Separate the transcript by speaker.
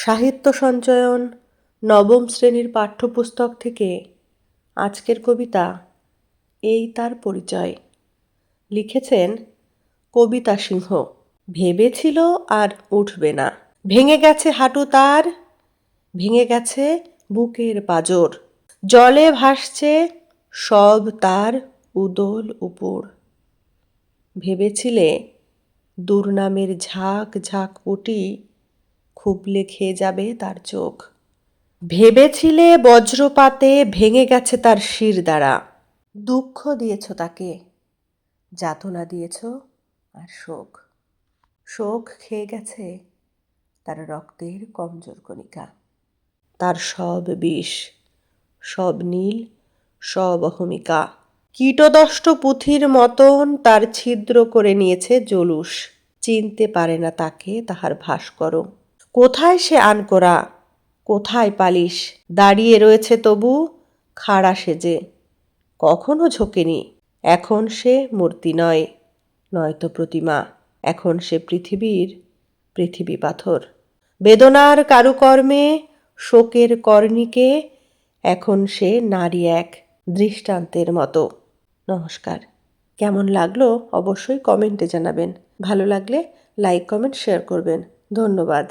Speaker 1: সাহিত্য সঞ্চয়ন নবম শ্রেণীর পাঠ্যপুস্তক থেকে আজকের কবিতা এই তার পরিচয়। লিখেছেন কবিতা সিংহ। ভেবেছিল আর উঠবে না, ভেঙে গেছে হাঁটু তার, ভেঙে গেছে বুকের পাঁজর, জলে ভাসছে সব তার উদল উপর। ভেবেছিলে দুর্নামের ঝাঁক ঝাঁক পুটি খুবলে খেয়ে যাবে তার চোখ। ভেবেছিলে বজ্রপাতে ভেঙে গেছে তার শির দ্বারা। দুঃখ দিয়েছ তাকে, যাতনা দিয়েছ আর শোক। শোক খেয়ে গেছে তার রক্তের কমজোর কণিকা। তার সব বিষ, সব নীল, সব অহমিকা। কীটদষ্ট পুঁথির মতন তার ছিদ্র করে নিয়েছে জলুস। চিনতে পারে না তাকে তাহার ভাস্কর। কোথায় সে আনকোরা, কোথায় পালিশ? দাঁড়িয়ে রয়েছে তবু খাড়া সেজে, কখনো ঝোঁকেনি। এখন সে মূর্তি নয়, নয়তো প্রতিমা। এখন সে পৃথিবী পাথর। বেদনার কারুকর্মে শোকের কর্ণিকে এখন সে নারী এক দৃষ্টান্তের মতো। নমস্কার। কেমন লাগলো অবশ্যই কমেন্টে জানাবেন। ভালো লাগলে লাইক, কমেন্ট, শেয়ার করবেন। ধন্যবাদ।